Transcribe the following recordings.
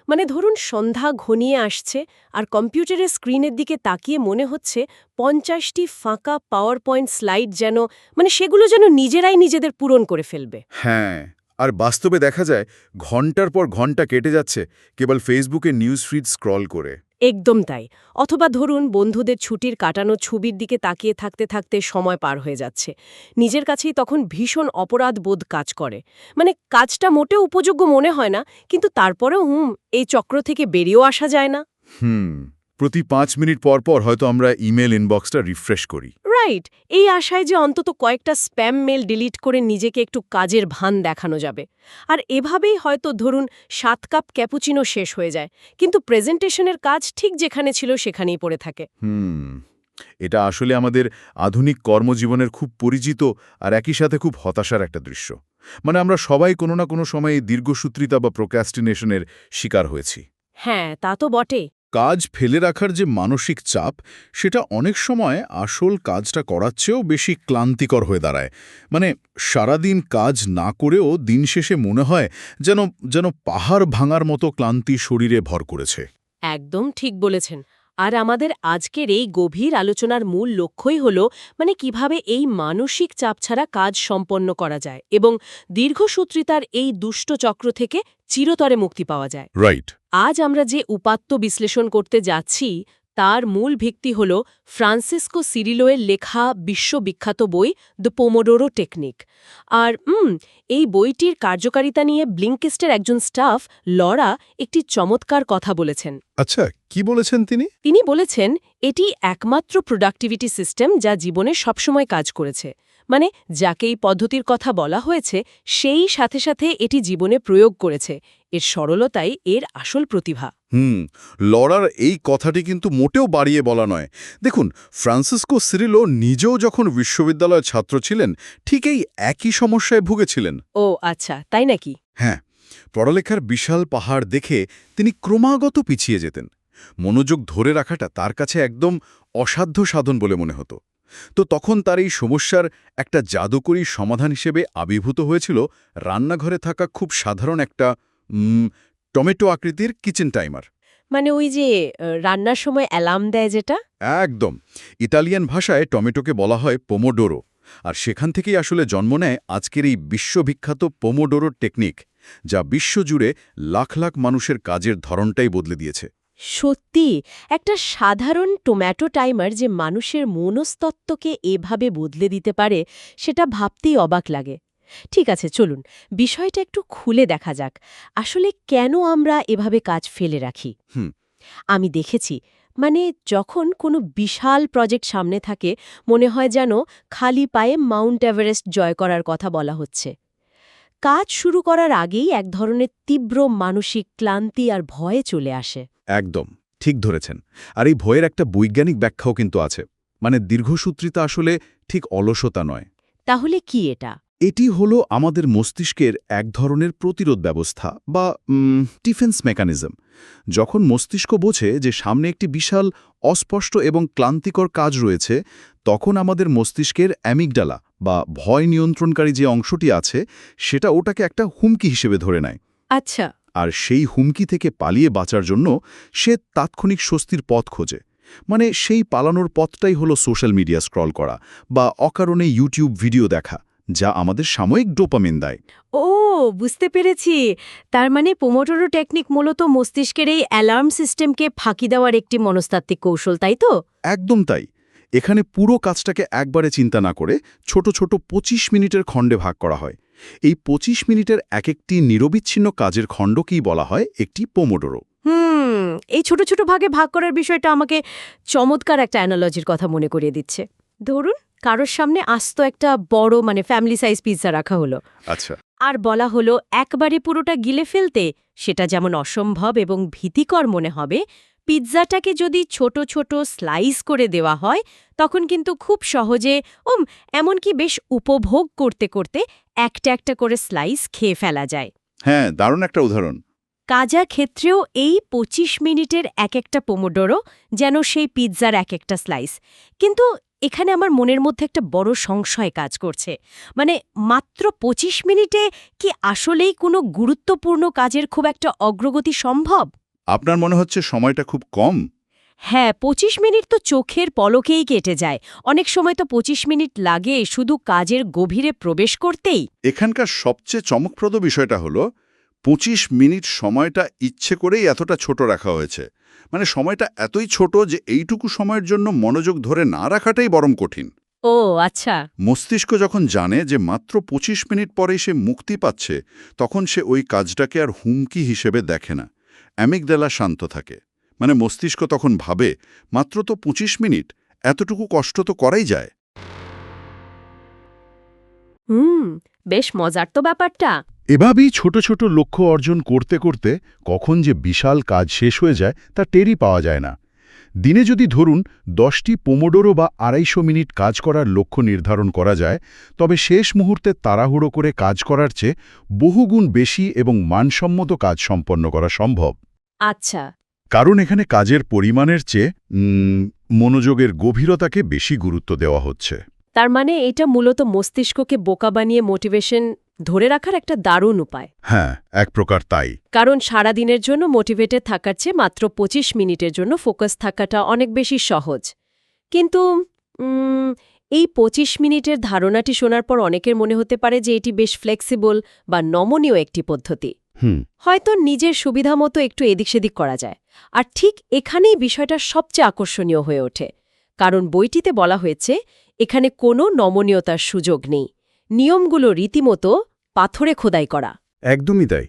মানে ধরুন সন্ধ্যা ঘনিয়ে আসছে আর কম্পিউটারের স্ক্রিনের দিকে তাকিয়ে মনে হচ্ছে 50টি ফাঁকা পাওয়ার পয়েন্ট স্লাইড যেন সেগুলো যেন নিজেরাই নিজেদের পূরণ করে ফেলবে। হ্যাঁ, আর বাস্তবে দেখা যায় ঘন্টার পর ঘন্টা কেটে যাচ্ছে কেবল ফেসবুকে নিউজ ফিড স্ক্রল করে। একদম তাই। অথবা ধরুন বন্ধুদের ছুটির কাটানো ছবির দিকে তাকিয়ে থাকতে থাকতে সময় পার হয়ে যাচ্ছে। নিজের কাছেই তখন ভীষণ অপরাধ বোধ কাজ করে। কাজটা মোটেও উপযোগ্য মনে হয় না, কিন্তু তারপরেও এই চক্র থেকে বেরিয়েও আসা যায় না। হুম, প্রতি 5 মিনিট পর পর হয়তো আমরা ইমেল ইনবক্সটা রিফ্রেশ করি। রাইট। এই আশায় যে অন্তত কয়েকটা স্প্যাম মেল ডিলিট করে নিজেকে একটু কাজের ভান দেখানো যাবে। আর এভাবেই হয়তো ধরুন 7 কাপ ক্যাপুচিনো শেষ হয়ে যায়, কিন্তু প্রেজেন্টেশনের কাজ ঠিক যেখানে ছিল সেখানেই পড়ে থাকে। এটা আসলে আমাদের আধুনিক কর্মজীবনের খুব পরিচিত আর একই সাথে খুব হতাশার একটা দৃশ্য। মানে আমরা সবাই কোনো না কোনো সময়ে দীর্ঘসূত্রিতা বা প্রোক্রাস্টিনেশনের শিকার হয়েছি। হ্যাঁ, তা তো বটে। কাজ ফেলে রাখার যে মানসিক চাপ, সেটা অনেক সময় আসল কাজটা করার চেয়েও বেশি ক্লান্তিকর হয়ে দাঁড়ায়। মানে সারাদিন কাজ না করেও দিন শেষে মনে হয় যেন যেন পাহাড় ভাঙার মতো ক্লান্তি শরীরে ভর করেছে। একদম ঠিক বলেছেন। আর আমাদের আজকের এই গভীর আলোচনার মূল লক্ষ্যই হল কিভাবে এই মানসিক চাপ ছাড়া কাজ সম্পন্ন করা যায় এবং দীর্ঘসূত্রিতার এই দুষ্ট চক্র থেকে চিরতরে মুক্তি পাওয়া যায়। রাইট। আজ আমরা যে উপাত্ত বিশ্লেষণ করতে যাচ্ছি তার মূল ভিত্তি হল ফ্রান্সিসকো সিরিলোয়ের লেখা বিশ্ববিখ্যাত বই দ্য পোমোডোরো টেকনিক। আর এই বইটির কার্যকারিতা নিয়ে ব্লিঙ্কিস্টের একজন স্টাফ লরা একটি চমৎকার কথা বলেছেন। আচ্ছা, কি বলেছেন তিনি? তিনি বলেছেন এটি একমাত্র প্রোডাক্টিভিটি সিস্টেম যা জীবনে সবসময় কাজ করেছে। যাকে এই পদ্ধতির কথা বলা হয়েছে সেই সাথে সাথে এটি জীবনে প্রয়োগ করেছে। এর সরলতাই এর আসল প্রতিভা। লরার এই কথাটি কিন্তু মোটেও বাড়িয়ে বলা নয়। দেখুন, ফ্রান্সিসকো সিরিলো নিজেও যখন বিশ্ববিদ্যালয়ের ছাত্র ছিলেন ঠিক এই একই সমস্যায় ভুগেছিলেন। ও আচ্ছা, তাই নাকি? হ্যাঁ, পড়ালেখার বিশাল পাহাড় দেখে তিনি ক্রমাগত পিছিয়ে যেতেন। মনোযোগ ধরে রাখাটা তার কাছে একদম অসাধ্য সাধন বলে মনে হতো। তো তখন তার এই সমস্যার একটা জাদুকরী সমাধান হিসেবে আবির্ভূত হয়েছিল রান্নাঘরে থাকা খুব সাধারণ একটা টমেটো আকৃতির কিচেন টাইমার। ওই যে রান্নার সময় অ্যালার্ম দেয় যেটা? একদম। ইতালিয়ান ভাষায় টমেটোকে বলা হয় পোমোডোরো। আর সেখান থেকেই আসলে জন্ম নেয় আজকের এই বিশ্ববিখ্যাত পোমোডোরো টেকনিক, যা বিশ্বজুড়ে লাখ লাখ মানুষের কাজের ধরনটাই বদলে দিয়েছে। সত্যি, একটা সাধারণ টোম্যাটো টাইমার যে মানুষের মনস্তত্ত্বকে এভাবে বদলে দিতে পারে সেটা ভাবতেই অবাক লাগে। ঠিক আছে, চলুন বিষয়টা একটু খুলে দেখা যাক। আসলে কেন আমরা এভাবে কাজ ফেলে রাখি? আমি দেখেছি যখন কোনো বিশাল প্রজেক্ট সামনে থাকে মনে হয় যেন খালি পায়ে মাউন্ট এভারেস্ট জয় করার কথা বলা হচ্ছে। কাজ শুরু করার আগেই এক ধরনের তীব্র মানসিক ক্লান্তি আর ভয়ে চলে আসে। একদম ঠিক ধরেছেন। আর এই ভয়ের একটা বৈজ্ঞানিক ব্যাখ্যাও কিন্তু আছে। দীর্ঘসূত্রিতা আসলে ঠিক অলসতা নয়। তাহলে কি এটা? এটি হলো আমাদের মস্তিষ্কের এক ধরনের প্রতিরোধ ব্যবস্থা বা ডিফেন্স মেকানিজম। যখন মস্তিষ্ক বোঝে যে সামনে একটি বিশাল অস্পষ্ট এবং ক্লান্তিকর কাজ রয়েছে, তখন আমাদের মস্তিষ্কের অ্যামিগডালা বা ভয় নিয়ন্ত্রণকারী যে অংশটি আছে সেটা ওটাকে একটা হুমকি হিসেবে ধরে নেয়। আচ্ছা। আর সেই হুমকি থেকে পালিয়ে বাঁচার জন্য সে তাৎক্ষণিক স্বস্তির পথ খোঁজে। সেই পালানোর পথটাই হলো সোশ্যাল মিডিয়া স্ক্রল করা বা অকারণে ইউটিউব ভিডিও দেখা, যা আমাদের সাময়িক ডোপামিন দেয়। ও, বুঝতে পেরেছি। তার পোমোডোরো টেকনিক মূলত মস্তিষ্কের এই অ্যালার্ম সিস্টেমকে ফাঁকি দেওয়ার একটি মনস্তাত্ত্বিক কৌশল, তাই তো? একদম তাই। এখানে পুরো কাজটাকে একবারে চিন্তা না করে ছোট ছোট 25 মিনিটের খণ্ডে ভাগ করা হয়। এই 25 মিনিটের এক একটি নিরবিচ্ছিন্ন কাজের খণ্ডকেই বলা হয় একটি পোমোডোরো। এই ছোট ছোট ভাগে ভাগ করার বিষয়টা আমাকে চমৎকার একটা অ্যানালজির কথা মনে করিয়ে দিচ্ছে। ধরুন কারোর সামনে আস্ত একটা বড় ফ্যামিলি সাইজ পিৎজা রাখা হলো। আচ্ছা। আর বলা হলো একবারে পুরোটা গিলে ফেলতে, সেটা যেমন অসম্ভব এবং ভীতিকর মনে হবে, পিৎজাটাকে যদি ছোট ছোট স্লাইস করে দেওয়া হয় তখন কিন্তু খুব সহজে এমনকি বেশ উপভোগ করতে করতে একটা একটা করে স্লাইস খেয়ে ফেলা যায়। হ্যাঁ, দারুণ একটা উদাহরণ। কাজা ক্ষেত্রেও এই 25 মিনিটের এক একটা পোমোডোরো যেন সেই পিৎজার এক একটা স্লাইস। কিন্তু এখানে আমার মনের মধ্যে একটা বড় সংশয় কাজ করছে। মানে মাত্র ২৫ মিনিটে কি আসলেই কোনো গুরুত্বপূর্ণ কাজের খুব একটা অগ্রগতি সম্ভব? আপনার মনে হচ্ছে সময়টা খুব কম? হ্যাঁ, ২৫ মিনিট তো চোখের পলকেই কেটে যায়। অনেক সময় তো ২৫ মিনিট লাগে শুধু কাজের গভীরে প্রবেশ করতেই। এখানকার সবচেয়ে চমকপ্রদ বিষয়টা হলো ২৫ মিনিট সময়টা ইচ্ছে করেই এতটা ছোট রাখা হয়েছে। মানে সময়টা এতই ছোট যে এইটুকু সময়ের জন্য মনোযোগ ধরে না রাখাটাই বরং কঠিন। ও আচ্ছা। মস্তিষ্ক যখন জানে যে মাত্র ২৫ মিনিট পরেই সে মুক্তি পাচ্ছে, তখন সে ওই কাজটাকে আর হুমকি হিসেবে দেখে না। অ্যামিগডালা শান্ত থাকে। মানে মস্তিষ্ক তখন ভাবে, মাত্র তো ২৫ মিনিট, এতটুকু কষ্ট তো করাই যায়। বেশ মজার তো ব্যাপারটা। এভাবেই ছোট ছোট লক্ষ্য অর্জন করতে করতে কখন যে বিশাল কাজ শেষ হয়ে যায় তা টেরই পাওয়া যায় না। দিনে যদি ধরুন 10টি পোমোডোরো বা ২৫০ মিনিট কাজ করার লক্ষ্য নির্ধারণ করা যায়, তবে শেষ মুহূর্তে তাড়াহুড়ো করে কাজ করার চেয়ে বহুগুণ বেশি এবং মানসম্মত কাজ সম্পন্ন করা সম্ভব। আচ্ছা। কারণ এখানে কাজের পরিমাণের চেয়ে মনোযোগের গভীরতাকে বেশি গুরুত্ব দেওয়া হচ্ছে। তার মানে এটা মূলত মস্তিষ্ককে বোকা বানিয়ে মোটিভেশন ধরে রাখার একটা দারুণ উপায়। হ্যাঁ, এক প্রকার তাই। কারণ সারাদিনের জন্য মোটিভেটেড থাকার চেয়ে মাত্র ২৫ মিনিটের জন্য ফোকাস থাকাটা অনেক বেশি সহজ। কিন্তু এই ২৫ মিনিটের ধারণাটি শোনার পর অনেকের মনে হতে পারে যে এটি বেশ ফ্লেক্সিবল বা নমনীয় একটি পদ্ধতি। হয়তো নিজের সুবিধা মতো একটু এদিক সেদিক করা যায়। আর ঠিক এখানেই বিষয়টা সবচেয়ে আকর্ষণীয় হয়ে ওঠে। কারণ বইটিতে বলা হয়েছে এখানে কোনো নমনীয়তার সুযোগ নেই। নিয়মগুলো রীতিমতো পাথরে খোদাই করা। একদমই তাই।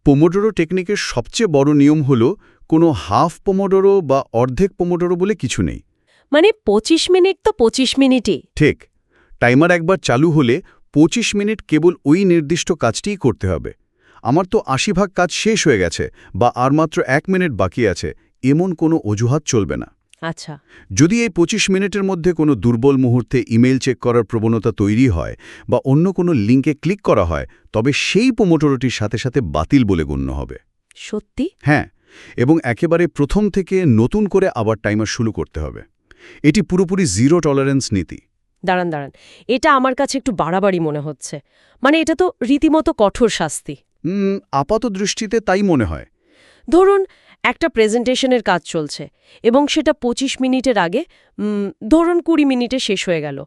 পোমোডোরো টেকনিকের সবচেয়ে বড় নিয়ম হল কোনো হাফ পোমোডোরো বা অর্ধেক পোমোডোরো বলে কিছু নেই। মানে ২৫ মিনিট তো ২৫ মিনিটই। ঠিক। টাইমার একবার চালু হলে ২৫ মিনিট কেবল ওই নির্দিষ্ট কাজটিই করতে হবে। আমার তো ৮০ ভাগ কাজ শেষ হয়ে গেছে বা আর মাত্র ১ মিনিট বাকি আছে, এমন কোনো অজুহাত চলবে না। আচ্ছা। যদি এই ২৫ মিনিটের মধ্যে কোনো দুর্বল মুহূর্তে ইমেইল চেক করার প্রবণতা তৈরি হয় বা অন্য কোনো লিঙ্কে ক্লিক করা হয়, তবে সেই পোমোডোরোটির সাথে সাথে বাতিল বলে গণ্য হবে। সত্যি? হ্যাঁ, এবং একেবারে প্রথম থেকে নতুন করে আবার টাইমার শুরু করতে হবে। এটি পুরোপুরি জিরো টলারেন্স নীতি। দাঁড়ান। এটা আমার কাছে একটু বাড়াবাড়ি মনে হচ্ছে। মানে এটা তো রীতিমতো কঠোর শাস্তি। আপাত দৃষ্টিতে তাই মনে হয়। ধরুন একটা প্রেজেন্টেশনের কাজ চলছে এবং সেটা ২৫ মিনিটের আগে ধরুন ২০ মিনিটে শেষ হয়ে গেল।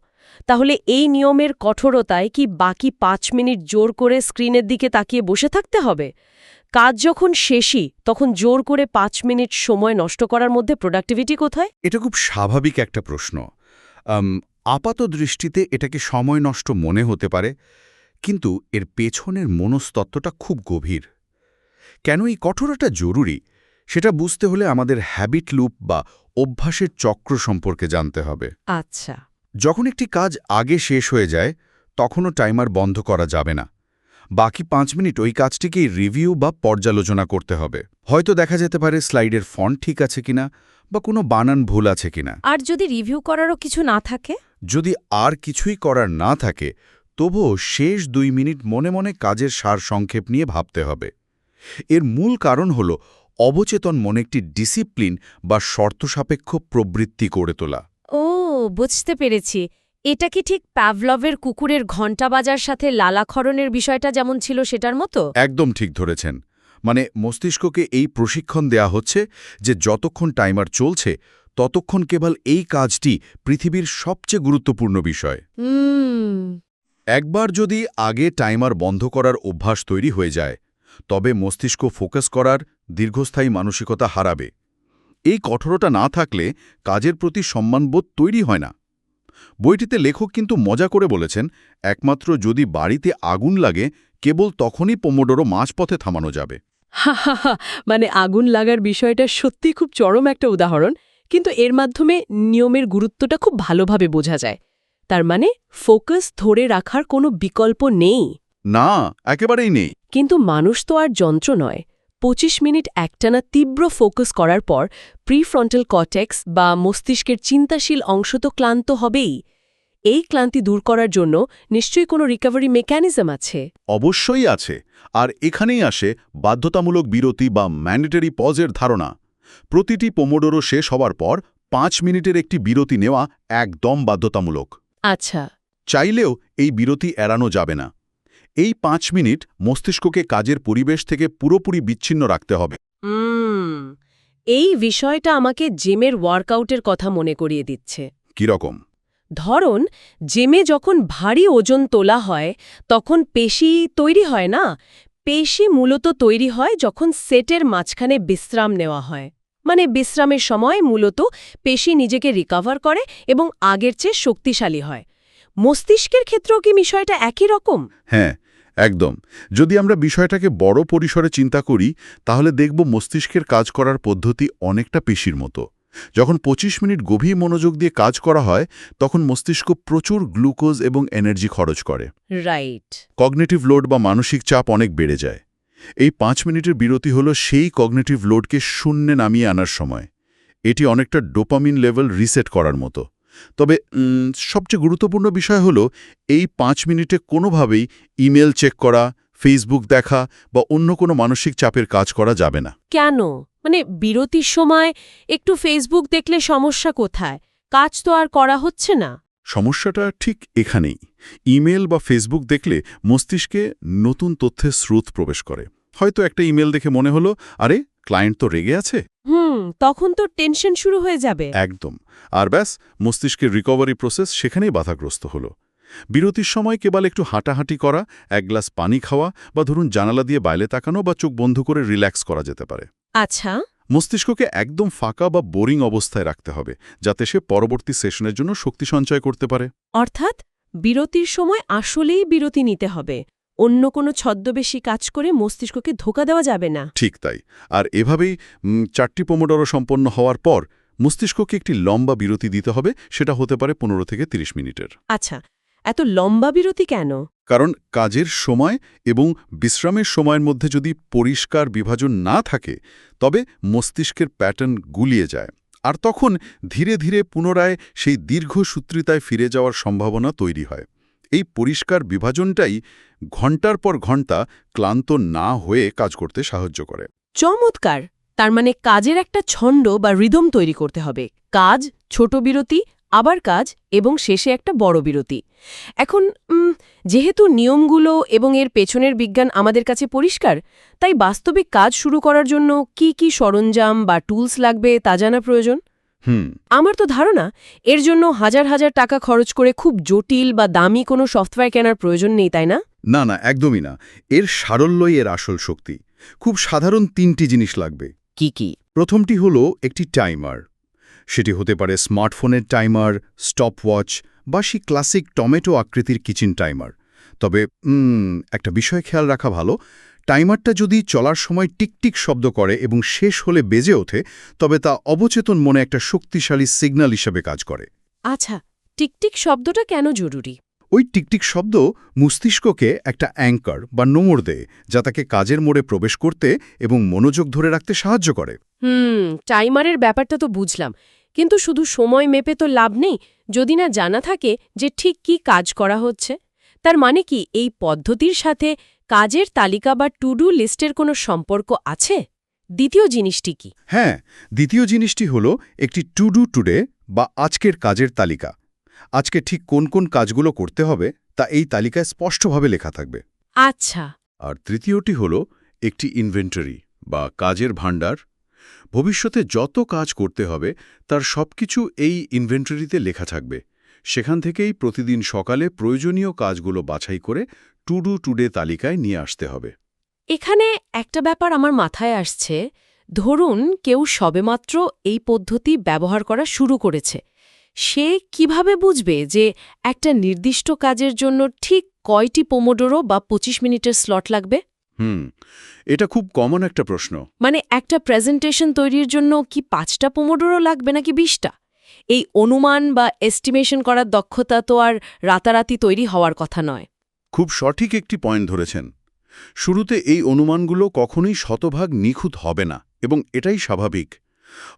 তাহলে এই নিয়মের কঠোরতায় কি বাকি ৫ মিনিট জোর করে স্ক্রিনের দিকে তাকিয়ে বসে থাকতে হবে? কাজ যখন শেষই তখন জোর করে ৫ মিনিট সময় নষ্ট করার মধ্যে প্রোডাক্টিভিটি কোথায়? এটা খুব স্বাভাবিক একটা প্রশ্ন। আপাত দৃষ্টিতে এটাকে সময় নষ্ট মনে হতে পারে, কিন্তু এর পেছনের মনস্তত্ত্বটা খুব গভীর। কেন এই কঠোরতা জরুরি সেটা বুঝতে হলে আমাদের হ্যাবিট লুপ বা অভ্যাসের চক্র সম্পর্কে জানতে হবে। আচ্ছা। যখন একটি কাজ আগে শেষ হয়ে যায়, তখনও টাইমার বন্ধ করা যাবে না। বাকি ৫ মিনিট ওই কাজটিকেই রিভিউ বা পর্যালোচনা করতে হবে। হয়তো দেখা যেতে পারে স্লাইডের ফন্ট ঠিক আছে কিনা বা কোনো বানান ভুল আছে কিনা। আর যদি রিভিউ করারও কিছু না থাকে? যদি আর কিছুই করার না থাকে, তবুও শেষ ২ মিনিট মনে মনে কাজের সারসংক্ষেপ নিয়ে ভাবতে হবে। এর মূল কারণ হল অবচেতন মনে একটি ডিসিপ্লিন বা শর্তসাপেক্ষ প্রবৃত্তি গড়ে তোলা। ও, বুঝতে পেরেছি। এটা কি ঠিক প্যাভলভের কুকুরের ঘণ্টা বাজার সাথে লালাক্ষরণের বিষয়টা যেমন ছিল সেটার মতো? একদম ঠিক ধরেছেন। মানে মস্তিষ্ককে এই প্রশিক্ষণ দেয়া হচ্ছে যে যতক্ষণ টাইমার চলছে ততক্ষণ কেবল এই কাজটি পৃথিবীর সবচেয়ে গুরুত্বপূর্ণ বিষয়। একবার যদি আগে টাইমার বন্ধ করার অভ্যাস তৈরি হয়ে যায়, তবে মস্তিষ্ক ফোকাস করার দীর্ঘস্থায়ী মানসিকতা হারাবে। এই কঠোরতা না থাকলে কাজের প্রতি সম্মানবোধ তৈরি হয় না। বইটিতে লেখক কিন্তু মজা করে বলেছেন, একমাত্র যদি বাড়িতে আগুন লাগে কেবল তখনই পোমোডোরো মাঝপথে থামানো যাবে। মানে আগুন লাগার বিষয়টা সত্যি খুব চরম একটা উদাহরণ, কিন্তু এর মাধ্যমে নিয়মের গুরুত্বটা খুব ভালোভাবে বোঝা যায়। তার মানে ফোকাস ধরে রাখার কোনো বিকল্প নেই। না, একেবারেই নেই। কিন্তু মানুষ তো আর যন্ত্র নয়। ২৫ মিনিট একটানা তীব্র ফোকাস করার পর প্রিফ্রন্টাল কর্টেক্স বা মস্তিষ্কের চিন্তাশীল অংশ তো ক্লান্ত হবেই। এই ক্লান্তি দূর করার জন্য নিশ্চয়ই কোনো রিকভারি মেকানিজম আছে। অবশ্যই আছে। আর এখানেই আসে বাধ্যতামূলক বিরতি বা ম্যান্ডেটরি পজের ধারণা। প্রতিটি পোমোডোরো শেষ হওয়ার পর 5 মিনিটের একটি বিরতি নেওয়া একদম বাধ্যতামূলক। আচ্ছা। চাইলেও এই বিরতি এড়ানো যাবে না। এই 5 মিনিট মস্তিষ্ককে কাজের পরিবেশ থেকে পুরোপুরি বিচ্ছিন্ন রাখতে হবে। এই বিষয়টা আমাকে জিমের ওয়ার্কআউটের কথা মনে করিয়ে দিচ্ছে। কিরকম? ধরুন, জিমে যখন ভারী ওজন তোলা হয় তখন পেশি তৈরি হয় না? পেশি মূলত তৈরি হয় যখন সেটের মাঝখানে বিশ্রাম নেওয়া হয়। মানে বিশ্রামের সময় মূলত পেশি নিজেকে রিকভার করে এবং আগের চেয়ে শক্তিশালী হয়। মস্তিষ্কের ক্ষেত্রেও কি বিষয়টা একই রকম? হ্যাঁ, একদম। যদি আমরা বিষয়টাকে বড় পরিসরে চিন্তা করি তাহলে দেখব মস্তিষ্কের কাজ করার পদ্ধতি অনেকটা পেশির মতো। যখন 25 মিনিট গভীর মনোযোগ দিয়ে কাজ করা হয় তখন মস্তিষ্ক প্রচুর গ্লুকোজ এবং এনার্জি খরচ করে। রাইট। কগনিটিভ লোড বা মানসিক চাপ অনেক বেড়ে যায়। এই 5 মিনিটের বিরতি হলো সেই কগনিটিভ লোডকে শূন্যে নামিয়ে আনার সময়। এটি অনেকটা ডোপামিন লেভেল রিসেট করার মতো। তবে সবচেয়ে গুরুত্বপূর্ণ বিষয় হলো এই 5 মিনিটে কোনোভাবেই ইমেল চেক করা, ফেসবুক দেখা বা অন্য কোনো মানসিক চাপের কাজ করা যাবে না। কেন? মানে বিরতির সময় একটু ফেসবুক দেখলে সমস্যা কোথায়? কাজ তো আর করা হচ্ছে না। সমস্যাটা ঠিক এখানেই। ইমেল বা ফেসবুক দেখলে মস্তিষ্কে নতুন তথ্যের স্রোত প্রবেশ করে। হয়তো একটা ইমেল দেখে মনে হলো, আরে ক্লায়েন্ট তো রেগে আছে। তখন তো টেনশন শুরু হয়ে যাবে। একদম। আর ব্যাস, মস্তিষ্কের রিকভারি প্রসেস সেখানেই বাধাগ্রস্ত হলো। বিরতির সময় কেবল একটু হাঁটাহাঁটি করা, এক গ্লাস পানি খাওয়া বা ধরুন জানালা দিয়ে বাইরে তাকানো বা চোখ বন্ধ করে রিল্যাক্স করা যেতে পারে। আচ্ছা। মস্তিষ্ককে একদম ফাঁকা বা বোরিং অবস্থায় রাখতে হবে যাতে সে পরবর্তী সেশনের জন্য শক্তি সঞ্চয় করতে পারে। অর্থাৎ বিরতির সময় আসলেই বিরতি নিতে হবে। অন্য কোনো ছদ্মবেশী কাজ করে মস্তিষ্ককে ধোঁকা দেওয়া যাবে না। ঠিক তাই। আর এভাবেই 4টি পোমোডোরো সম্পন্ন হওয়ার পর মস্তিষ্ককে একটি লম্বা বিরতি দিতে হবে। সেটা হতে পারে 15 থেকে 30 মিনিটের। আচ্ছা, এত লম্বা বিরতি কেন? কারণ কাজের সময় এবং বিশ্রামের সময়ের মধ্যে যদি পরিষ্কার বিভাজন না থাকে তবে মস্তিষ্কের প্যাটার্ন গুলিয়ে যায়। আর তখন ধীরে ধীরে পুনরায় সেই দীর্ঘসূত্রিতায় ফিরে যাওয়ার সম্ভাবনা তৈরি হয়। এই পরিষ্কার বিভাজনটাই ঘন্টার পর ঘন্টা ক্লান্ত না হয়ে কাজ করতে সাহায্য করে। চমৎকার। তার মানে কাজের একটা ছন্দ বা রিদম তৈরি করতে হবে। কাজ, ছোট বিরতি, আবার কাজ এবং শেষে একটা বড় বিরতি। এখন যেহেতু নিয়মগুলো এবং এর পেছনের বিজ্ঞান আমাদের কাছে পরিষ্কার, তাই বাস্তবিক কাজ শুরু করার জন্য কি কি সরঞ্জাম বা টুলস লাগবে তা জানা প্রয়োজন। আমার তো ধারণা এর জন্য হাজার হাজার টাকা খরচ করে খুব জটিল বা দামি কোনো সফটওয়্যার কেনার প্রয়োজন নেই, তাই না? না না, একদমই না। এর সারল্যই এর আসল শক্তি। খুব সাধারণ 3টি জিনিস লাগবে। কি কি? প্রথমটি হলো একটি টাইমার। সেটি হতে পারে স্মার্টফোনের টাইমার, স্টপওয়াচ বা সেই ক্লাসিক টমেটো আকৃতির কিচেন টাইমার। তবে একটা বিষয় খেয়াল রাখা ভালো, টাইমারটা যদি চলার সময় টিকটিক শব্দ করে এবং শেষ হলে বেজে ওঠে তবে তা অবচেতন মনে একটা শক্তিশালী সিগন্যাল হিসেবে কাজ করে। আচ্ছা, টিকটিক শব্দটা কেন জরুরি? ওই টিকটিক শব্দ মস্তিষ্ককে একটা অ্যাঙ্কার বা নোঙর দেয় যা তাকে কাজের মোড়ে প্রবেশ করতে এবং মনোযোগ ধরে রাখতে সাহায্য করে। টাইমারের ব্যাপারটা তো বুঝলাম, কিন্তু শুধু সময় মেপে তো লাভ নেই যদি না জানা থাকে যে ঠিক কি কাজ করা হচ্ছে। তার মানে কি এই পদ্ধতির সাথে কাজের তালিকা বা টু ডু লিস্টের কোনো সম্পর্ক আছে? দ্বিতীয় জিনিসটি কি? হ্যাঁ, দ্বিতীয় জিনিসটি হলো একটি টু ডু টুডে বা আজকের কাজের তালিকা। আজকে ঠিক কোন কোন কাজগুলো করতে হবে তা এই তালিকায় স্পষ্টভাবে লেখা থাকবে। আচ্ছা। আর তৃতীয়টি হলো একটি ইনভেন্টরি বা কাজের ভাণ্ডার। ভবিষ্যতে যত কাজ করতে হবে তার সবকিছু এই ইনভেন্টরিতে লেখা থাকবে। সেখান থেকেই প্রতিদিন সকালে প্রয়োজনীয় কাজগুলো বাছাই করে টু ডু টুডে তালিকায় নিয়ে আসতে হবে। এখানে একটা ব্যাপার আমার মাথায় আসছে। ধরুন কেউ সবেমাত্র এই পদ্ধতি ব্যবহার করা শুরু করেছে, সে কিভাবে বুঝবে যে একটা নির্দিষ্ট কাজের জন্য ঠিক কয়টি পোমোডোরো বা 25 মিনিটের স্লট লাগবে? এটা খুব কমন একটা প্রশ্ন। মানে একটা প্রেজেন্টেশন তৈরির জন্য কি 5টা পোমোডোরো লাগবে নাকি 20টা? এই অনুমান বা এস্টিমেশন করার দক্ষতা তো আর রাতারাতি তৈরি হওয়ার কথা নয়। খুব সঠিক একটি পয়েন্ট ধরেছেন। শুরুতে এই অনুমানগুলো কখনোই শতভাগ নিখুঁত হবে না এবং এটাই স্বাভাবিক।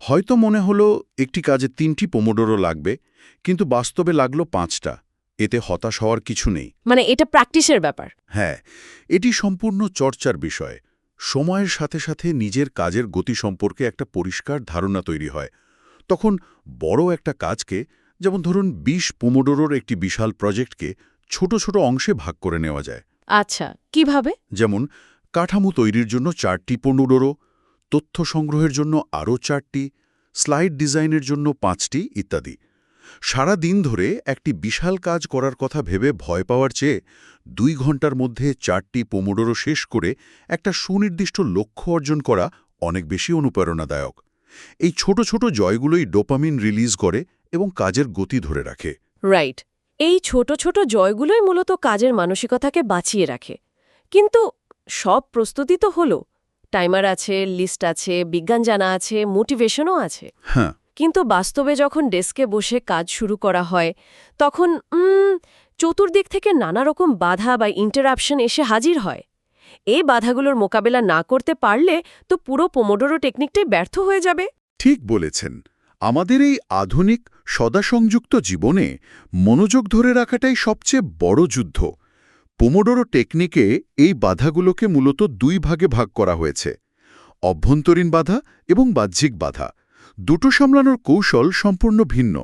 হয়তো মনে হলো একটি কাজে 3টি পোমোডোরো লাগবে, কিন্তু বাস্তবে লাগলো 5টা। এতে হতাশ হওয়ার কিছু নেই। মানে এটা প্র্যাকটিসের ব্যাপার। হ্যাঁ, এটি সম্পূর্ণ চর্চার বিষয়। সময়ের সাথে সাথে নিজের কাজের গতি সম্পর্কে একটা পরিষ্কার ধারণা তৈরি হয়। তখন বড় একটা কাজকে, যেমন ধরুন ২০ পোমোডোরোর একটি বিশাল প্রজেক্টকে ছোট ছোট অংশে ভাগ করে নেওয়া যায়। আচ্ছা, কিভাবে? যেমন কাঠামো তৈরির জন্য 4টি পোমোডোরো, তথ্য সংগ্রহের জন্য আরও 4টি, স্লাইড ডিজাইনের জন্য 5টি ইত্যাদি। সারা দিন ধরে একটি বিশাল কাজ করার কথা ভেবে ভয় পাওয়ার চেয়ে 2 ঘন্টার মধ্যে 4টি পোমোডোরো শেষ করে একটা সুনির্দিষ্ট লক্ষ্য অর্জন করা অনেক বেশি অনুপ্রেরণাদায়ক। এই ছোট ছোট জয়গুলোই ডোপামিন রিলিজ করে এবং কাজের গতি ধরে রাখে। রাইট। এই ছোট ছোট জয়গুলোই মূলত কাজের মানসিকতাকে বাঁচিয়ে রাখে। কিন্তু সব প্রস্তুতি তো হলো, টাইমার আছে, লিস্ট আছে, বিজ্ঞান জানা আছে, মোটিভেশনও আছে। হ্যাঁ, কিন্তু বাস্তবে যখন ডেস্কে বসে কাজ শুরু করা হয়, তখন চতুর্দিক থেকে নানা রকম বাধা বা ইন্টারাপশন এসে হাজির হয়। এই বাধাগুলোর মোকাবেলা না করতে পারলে তো পুরো পোমোডোরো টেকনিকটাই ব্যর্থ হয়ে যাবে। ঠিক বলেছেন। আমাদের এই আধুনিক সদাসংযুক্ত জীবনে মনোযোগ ধরে রাখাটাই সবচেয়ে বড় যুদ্ধ। পোমোডোরো টেকনিকে এই বাধাগুলোকে মূলত 2 ভাগে ভাগ করা হয়েছে: অভ্যন্তরীণ বাধা এবং বাহ্যিক বাধা। দুটো সামলানোর কৌশল সম্পূর্ণ ভিন্ন।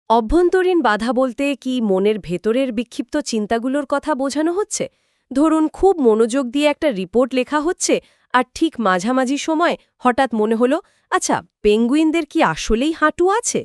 অভ্যন্তরীণ বাধা বলতে কি মনের ভেতরের বিক্ষিপ্ত চিন্তাগুলোর কথা বোঝানো হচ্ছে? ধরুন, খুব মনোযোগ দিয়ে একটা রিপোর্ট লেখা হচ্ছে, আর ঠিক মাঝামাঝি সময় হঠাৎ মনে হলো, আচ্ছা, পেঙ্গুইনদের কি আসলেই হাঁটু আছে?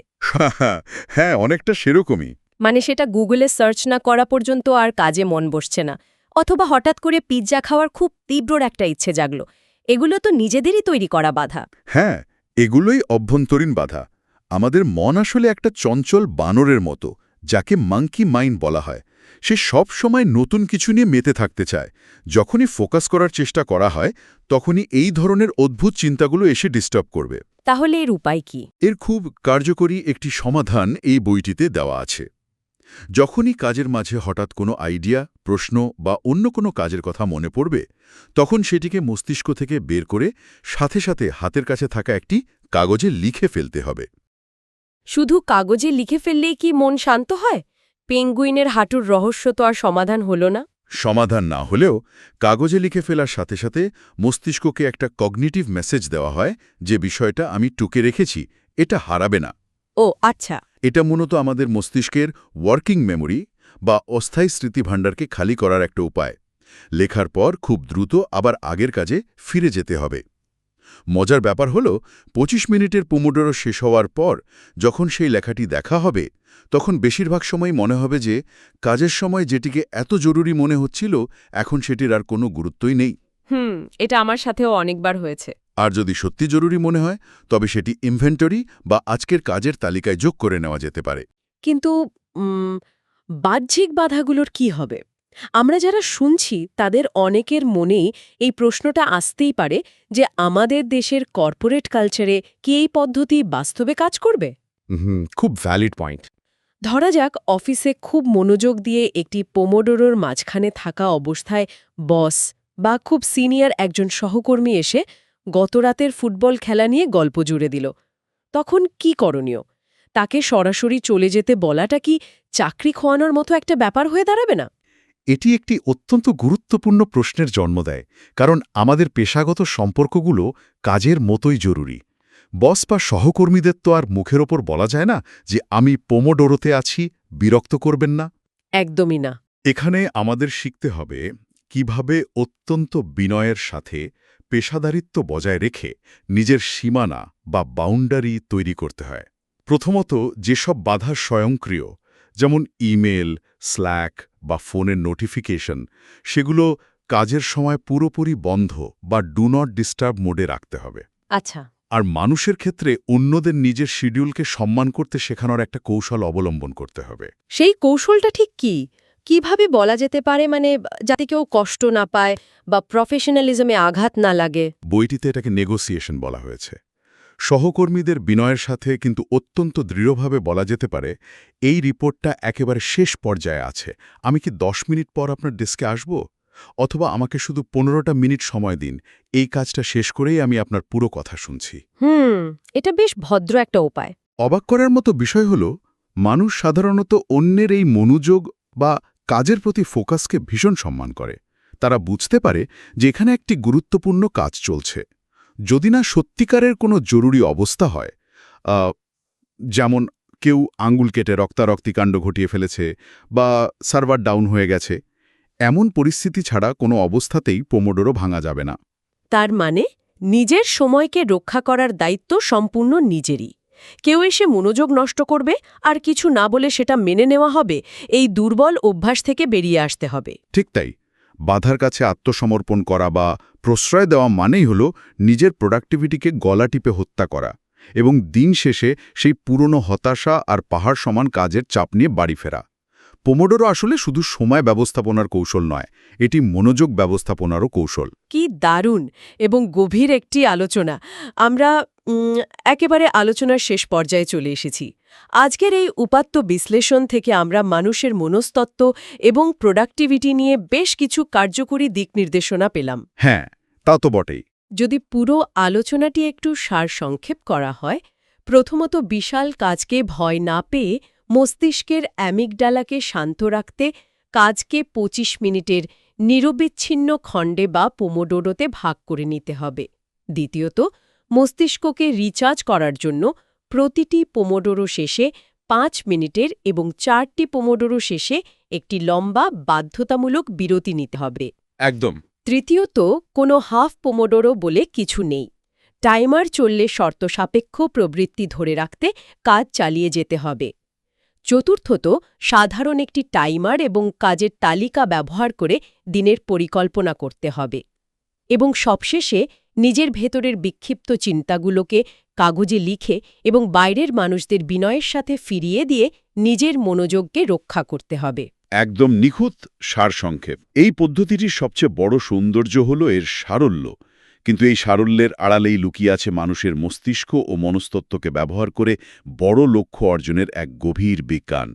হ্যাঁ, অনেকটা সেরকমই। মানে সেটা গুগলে সার্চ না করা পর্যন্ত আর কাজে মন বসছে না। অথবা হঠাৎ করে পিৎজা খাওয়ার খুব তীব্র একটা ইচ্ছে জাগল। এগুলো তো নিজেদেরই তৈরি করা বাধা। হ্যাঁ, এগুলোই অভ্যন্তরীণ বাধা। আমাদের মন আসলে একটা চঞ্চল বানরের মতো, যাকে মাঙ্কি মাইন্ড বলা হয়। সে সব সময় নতুন কিছু নিয়ে মেতে থাকতে চায়। যখনই ফোকাস করার চেষ্টা করা হয়, তখনই এই ধরনের অদ্ভুত চিন্তাগুলো এসে ডিস্টার্ব করবে। তাহলে এর উপায় কি? এর খুব কার্যকরী একটি সমাধান এই বইটিতে দেওয়া আছে। যখনই কাজের মাঝে হঠাৎ কোনো আইডিয়া, প্রশ্ন বা অন্য কোনো কাজের কথা মনে পড়বে, তখন সেটিকে মস্তিষ্ক থেকে বের করে সাথে সাথে হাতের কাছে থাকা একটি কাগজে লিখে ফেলতে হবে। শুধু কাগজে লিখে ফেললেই কি মন শান্ত হয়? পেঙ্গুইনের হাঁটুর রহস্য তো আর সমাধান হলো না। সমাধান না হলেও কাগজে লিখে ফেলার সাথে সাথে মস্তিষ্ককে একটা কগনিটিভ মেসেজ দেওয়া হয় যে বিষয়টা আমি টুকে রেখেছি, এটা হারাবে না। ও আচ্ছা। এটা মূলত আমাদের মস্তিষ্কের ওয়ার্কিং মেমোরি বা অস্থায়ী স্মৃতিভাণ্ডারকে খালি করার একটা উপায়। লেখার পর খুব দ্রুত আবার আগের কাজে ফিরে যেতে হবে। মজার ব্যাপার হল, 25 মিনিটের পোমোডোরো শেষ হওয়ার পর যখন সেই লেখাটি দেখা হবে, তখন বেশিরভাগ সময় মনে হবে যে কাজের সময় যেটিকে এত জরুরি মনে হচ্ছিল, এখন সেটির আর কোনো গুরুত্বই নেই। এটা আমার সাথেও অনেকবার হয়েছে। আর যদি সত্যি জরুরি মনে হয়, তবে সেটি ইনভেন্টরি বা আজকের কাজের তালিকায় যোগ করে নেওয়া যেতে পারে। কিন্তু বাহ্যিক বাধাগুলোর কি হবে? আমরা যারা শুনছি তাদের অনেকের মনেই এই প্রশ্নটা আসতেই পারে যে আমাদের দেশের কর্পোরেট কালচারে কি এই পদ্ধতি বাস্তবে কাজ করবে? খুব ভ্যালিড পয়েন্ট। ধরা যাক, অফিসে খুব মনোযোগ দিয়ে একটি পোমোডোরোর মাঝখানে থাকা অবস্থায় বস বা খুব সিনিয়র একজন সহকর্মী এসে গতরাতের ফুটবল খেলা নিয়ে গল্প জুড়ে দিল। তখন কি করণীয়? তাকে সরাসরি চলে যেতে বলাটা কি চাকরি খোয়ানোর মতো একটা ব্যাপার হয়ে দাঁড়াবে না? এটি একটি অত্যন্ত গুরুত্বপূর্ণ প্রশ্নের জন্ম দেয়, কারণ আমাদের পেশাগত সম্পর্কগুলো কাজের মতোই জরুরি। বস বা সহকর্মীদের তো আর মুখের ওপর বলা যায় না যে আমি পোমোডোরোতে আছি, বিরক্ত করবেন না। একদমই না। এখানে আমাদের শিখতে হবে কিভাবে অত্যন্ত বিনয়ের সাথে পেশাদারিত্ব বজায় রেখে নিজের সীমানা বা বাউন্ডারি তৈরি করতে হয়। প্রথমত, যেসব বাধা স্বয়ংক্রিয়, যেমন ইমেল, স্ল্যাক বা ফোনের নোটিফিকেশন, সেগুলো কাজের সময় পুরোপুরি বন্ধ বা ডু নট ডিস্টার্ব মোডে রাখতে হবে। আচ্ছা। আর মানুষের ক্ষেত্রে অন্যদের নিজের শিডিউলকে সম্মান করতে শেখানোর একটা কৌশল অবলম্বন করতে হবে। সেই কৌশলটা ঠিক কি? কিভাবে বলা যেতে পারে, মানে যাতে কেউ কষ্ট না পায় বা প্রফেশনালিজমে আঘাত না লাগে? বইটিতে এটাকে নেগোসিয়েশন বলা হয়েছে। সহকর্মীদের বিনয়ের সাথে কিন্তু অত্যন্ত দৃঢ়ভাবে বলা যেতে পারে, এই রিপোর্টটা একেবারে শেষ পর্যায়ে আছে, আমি কি 10 মিনিট পর আপনার ডেস্কে আসব? অথবা আমাকে শুধু 15টা মিনিট সময় দিন, এই কাজটা শেষ করেই আমি আপনার পুরো কথা শুনছি। এটা বেশ ভদ্র একটা উপায়। অবাক করার মতো বিষয় হল, মানুষ সাধারণত অন্যের এই মনোযোগ বা কাজের প্রতি ফোকাসকে ভীষণ সম্মান করে। তারা বুঝতে পারে যে এখানে একটি গুরুত্বপূর্ণ কাজ চলছে। যদি না সত্যিকারের কোনো জরুরি অবস্থা হয়, যেমন কেউ আঙ্গুল কেটে রক্তারক্তি কাণ্ড ঘটিয়ে ফেলেছে বা সার্ভার ডাউন হয়ে গেছে, এমন পরিস্থিতি ছাড়া কোনো অবস্থাতেই পোমোডোরো ভাঙা যাবে না। তার মানে নিজের সময়কে রক্ষা করার দায়িত্ব সম্পূর্ণ নিজেরই। কেউ এসে মনোযোগ নষ্ট করবে আর কিছু না বলে সেটা মেনে নেওয়া হবে, এই দুর্বল অভ্যাস থেকে বেরিয়ে আসতে হবে। ঠিক তাই, বাধার কাছে আত্মসমর্পণ করা বা প্রশ্রয় দেওয়া মানেই হল নিজের প্রোডাক্টিভিটিকে গলা টিপে হত্যা করা এবং দিন শেষে সেই পুরনো হতাশা আর পাহাড় সমান কাজের চাপ নিয়ে বাড়ি ফেরা। পোমোডোরো আসলে শুধু সময় ব্যবস্থাপনার কৌশল নয়, এটি মনোযোগ ব্যবস্থাপনারও কৌশল। কি দারুণ এবং গভীর একটি আলোচনা। আমরা একেবারে আলোচনার শেষ পর্যায়ে চলে এসেছি। আজকের এই উপাত্ত বিশ্লেষণ থেকে আমরা মানুষের মনস্তত্ত্ব এবং প্রোডাক্টিভিটি নিয়ে বেশ কিছু কার্যকরী দিক নির্দেশনা পেলাম। হ্যাঁ, তা তো বটেই। যদি পুরো আলোচনাটি একটু সারসংক্ষেপ করা হয়, প্রথমত বিশাল কাজকে ভয় না পেয়ে মস্তিষ্কের অ্যামিগডালাকে শান্ত রাখতে কাজকে ২৫ মিনিটের নিরবিচ্ছিন্ন খণ্ডে বা পোমোডোরোতে ভাগ করে নিতে হবে। দ্বিতীয়ত, মস্তিষ্ককে রিচার্জ করার জন্য প্রতিটি পোমোডোরো শেষে ৫ মিনিটের এবং ৪টি পোমোডোরো শেষে একটি লম্বা বাধ্যতামূলক বিরতি নিতে হবে। একদম। তৃতীয়ত, কোনো হাফ পোমোডোরো বলে কিছু নেই। টাইমার চললে শর্তসাপেক্ষ প্রবৃত্তি ধরে রাখতে কাজ চালিয়ে যেতে হবে। চতুর্থত, সাধারণ একটি টাইমার এবং কাজের তালিকা ব্যবহার করে দিনের পরিকল্পনা করতে হবে। এবং সবশেষে নিজের ভেতরের বিক্ষিপ্ত চিন্তাগুলোকে কাগজে লিখে এবং বাইরের মানুষদের বিনয়ের সাথে ফিরিয়ে দিয়ে নিজের মনোযোগকে রক্ষা করতে হবে। একদম নিখুঁত সারসংক্ষেপ। এই পদ্ধতিটির সবচেয়ে বড় সৌন্দর্য হল এর সারল্য, কিন্তু এই সারল্যের আড়ালেই লুকিয়ে আছে মানুষের মস্তিষ্ক ও মনস্তত্ত্বকে ব্যবহার করে বড় লক্ষ্য অর্জনের এক গভীর বিজ্ঞান।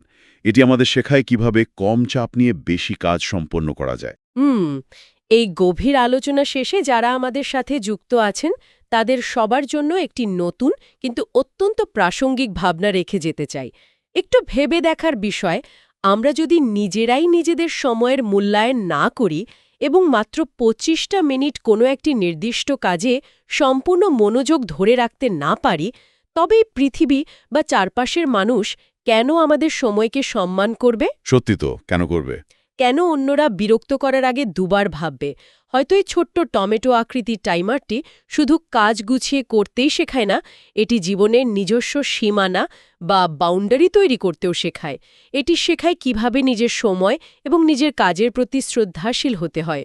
এটি আমাদের শেখায় কিভাবে কম চাপ নিয়ে বেশি কাজ সম্পন্ন করা যায়। এই গভীর আলোচনা শেষে যারা আমাদের সাথে যুক্ত আছেন তাদের সবার জন্য একটি নতুন কিন্তু অত্যন্ত প্রাসঙ্গিক ভাবনা রেখে যেতে চাই। একটু ভেবে দেখার বিষয়, আমরা যদি নিজেরাই নিজেদের সময়ের মূল্যায়ন না করি এবং মাত্র ২৫টা মিনিট কোনো একটি নির্দিষ্ট কাজে সম্পূর্ণ মনোযোগ ধরে রাখতে না পারি, তবে পৃথিবী বা চারপাশের মানুষ কেন আমাদের সময়কে সম্মান করবে? সত্যি তো, কেন করবে? কেন অন্যরা বিরক্ত করার আগে দুবার ভাববে? হয়তো এই ছোট্ট টমেটো আকৃতির টাইমারটি শুধু কাজ গুছিয়ে করতেই শেখায় না, এটি জীবনের নিজস্ব সীমানা বা বাউন্ডারি তৈরি করতেও শেখায়। এটি শেখায় কিভাবে নিজের সময় এবং নিজের কাজের প্রতি শ্রদ্ধাশীল হতে হয়।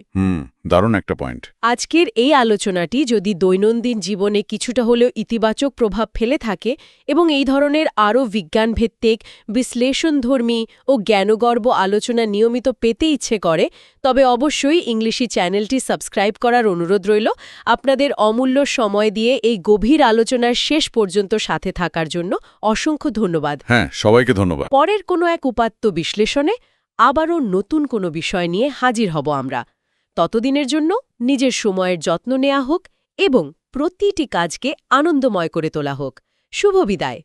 দারুণ একটা পয়েন্ট। আজকের এই আলোচনাটি যদি দৈনন্দিন জীবনে কিছুটা হলেও ইতিবাচক প্রভাব ফেলে থাকে এবং এই ধরনের আরও বিজ্ঞানভিত্তিক, বিশ্লেষণধর্মী ও জ্ঞানগর্ভ আলোচনা নিয়মিত পেতে ইচ্ছে করে, তবে অবশ্যই ইংলিশি চ্যানেলটি সাবস্ক্রাইব করার অনুরোধ রইল। আপনাদের অমূল্য সময় দিয়ে এই গভীর আলোচনার শেষ পর্যন্ত সাথে থাকার জন্য অসংখ্য ধন্যবাদ। হ্যাঁ, সবাইকে ধন্যবাদ। পরের কোনো এক উপাত্ত বিশ্লেষণে আবারও নতুন কোনো বিষয় নিয়ে হাজির হব আমরা। ততদিনের জন্য নিজের সময়ের যত্ন নেওয়া হোক এবং প্রতিটি কাজকে আনন্দময় করে তোলা হোক। শুভ বিদায়।